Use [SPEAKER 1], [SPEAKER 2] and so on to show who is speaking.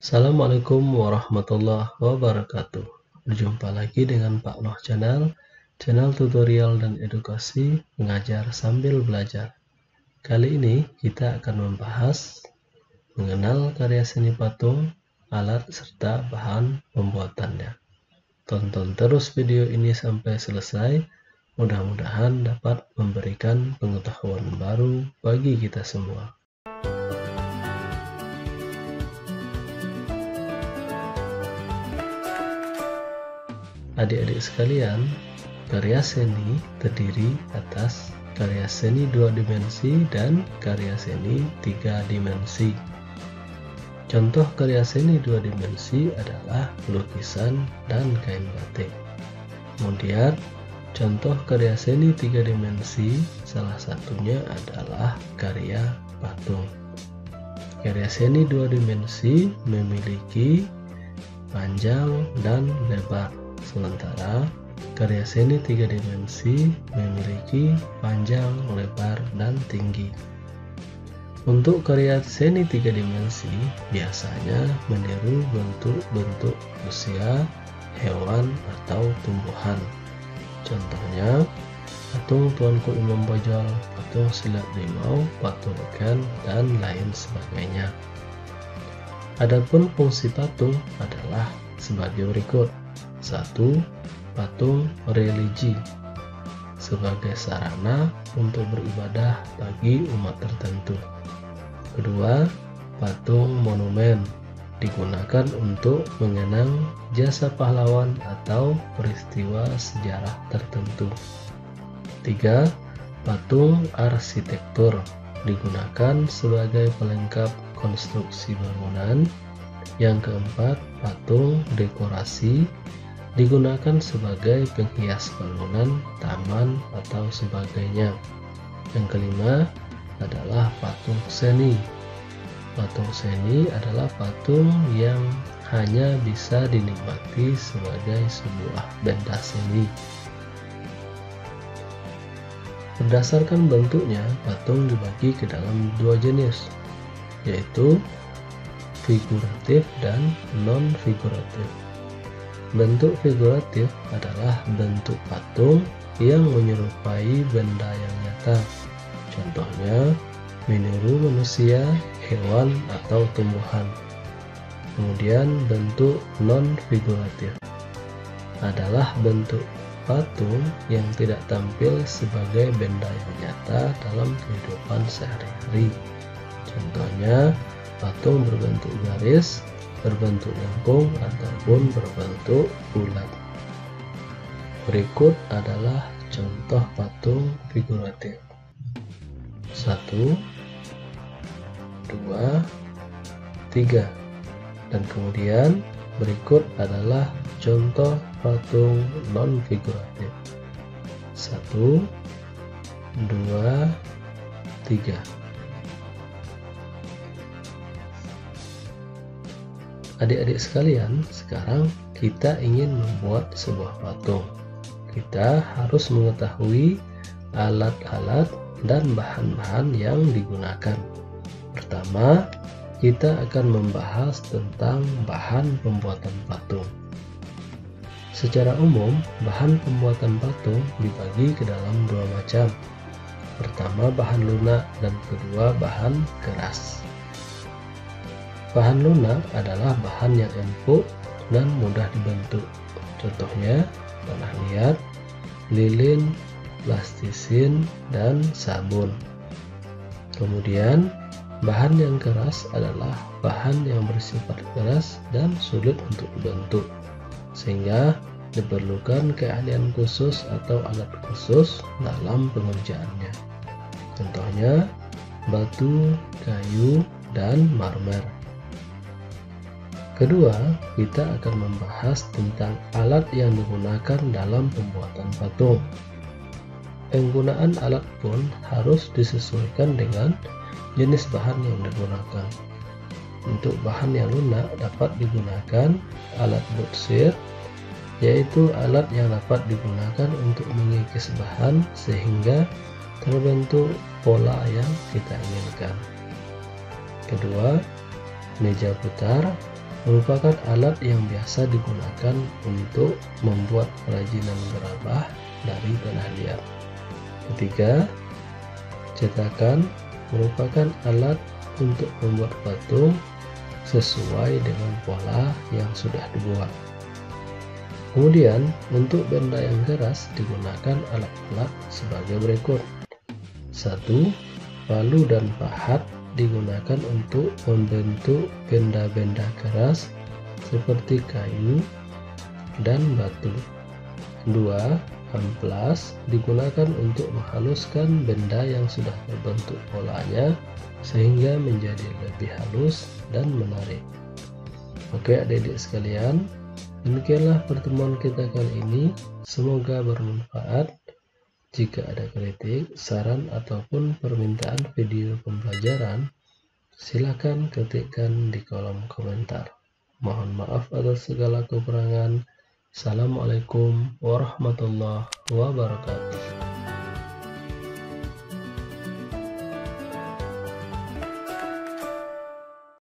[SPEAKER 1] Assalamualaikum warahmatullahi wabarakatuh. Berjumpa lagi dengan Pak Noh channel tutorial dan edukasi mengajar sambil belajar. Kali ini kita akan membahas mengenal karya seni patung, alat serta bahan pembuatannya. Tonton terus video ini sampai selesai. Mudah-mudahan dapat memberikan pengetahuan baru bagi kita semua. Adik-adik sekalian, karya seni terdiri atas karya seni 2 dimensi dan karya seni 3 dimensi. Contoh karya seni 2 dimensi adalah lukisan dan kain batik. Kemudian, contoh karya seni 3 dimensi salah satunya adalah karya patung. Karya seni 2 dimensi memiliki panjang dan lebar. Sementara karya seni 3 dimensi memiliki panjang, lebar, dan tinggi. Untuk karya seni 3 dimensi biasanya meniru bentuk-bentuk manusia, hewan, atau tumbuhan. Contohnya, patung Tuanku Imam Bonjol, patung Silat Rimau, patung ikan, dan lain sebagainya. Adapun fungsi patung adalah sebagai berikut. 1. Patung religi sebagai sarana untuk beribadah bagi umat tertentu. Kedua, patung monumen digunakan untuk mengenang jasa pahlawan atau peristiwa sejarah tertentu. 3. Patung arsitektur digunakan sebagai pelengkap konstruksi bangunan. Yang keempat, patung dekorasi digunakan sebagai penghias bangunan, taman, atau sebagainya. Yang kelima adalah patung seni. Patung seni adalah patung yang hanya bisa dinikmati sebagai sebuah benda seni. Berdasarkan bentuknya, patung dibagi ke dalam 2 jenis, yaitu figuratif dan non-figuratif. Bentuk figuratif adalah bentuk patung yang menyerupai benda yang nyata. Contohnya, meniru manusia, hewan, atau tumbuhan. Kemudian bentuk non-figuratif adalah bentuk patung yang tidak tampil sebagai benda yang nyata dalam kehidupan sehari-hari. Contohnya, patung berbentuk garis, berbentuk lengkung, ataupun berbentuk bulat. Berikut adalah contoh patung figuratif. 1, 2, 3. Dan kemudian berikut adalah contoh patung non-figuratif. 1, 2, 3. Adik-adik sekalian, sekarang kita ingin membuat sebuah patung. Kita harus mengetahui alat-alat dan bahan-bahan yang digunakan. Pertama, kita akan membahas tentang bahan pembuatan patung. Secara umum, bahan pembuatan patung dibagi ke dalam 2 macam. Pertama, bahan lunak, dan kedua, bahan keras. Bahan lunak adalah bahan yang empuk dan mudah dibentuk. Contohnya, tanah liat, lilin, plastisin, dan sabun. Kemudian, bahan yang keras adalah bahan yang bersifat keras dan sulit untuk dibentuk, sehingga diperlukan keahlian khusus atau alat khusus dalam pengerjaannya. Contohnya, batu, kayu, dan marmer. Kedua, kita akan membahas tentang alat yang digunakan dalam pembuatan patung. Penggunaan alat pun harus disesuaikan dengan jenis bahan yang digunakan. Untuk bahan yang lunak dapat digunakan alat butsir, yaitu alat yang dapat digunakan untuk mengikis bahan sehingga terbentuk pola yang kita inginkan. Kedua, meja putar merupakan alat yang biasa digunakan untuk membuat kerajinan gerabah dari tanah liat. Ketiga, cetakan merupakan alat untuk membuat patung sesuai dengan pola yang sudah dibuat. Kemudian, untuk benda yang keras digunakan alat-alat sebagai berikut. 1. Palu dan pahat digunakan untuk membentuk benda-benda keras seperti kayu dan batu. 2. Amplas digunakan untuk menghaluskan benda yang sudah terbentuk polanya sehingga menjadi lebih halus dan menarik. Oke adik-adik sekalian, demikianlah pertemuan kita kali ini. Semoga bermanfaat. Jika ada kritik, saran, ataupun permintaan video pembelajaran, silakan ketikkan di kolom komentar. Mohon maaf atas segala kekurangan. Assalamualaikum warahmatullahi wabarakatuh.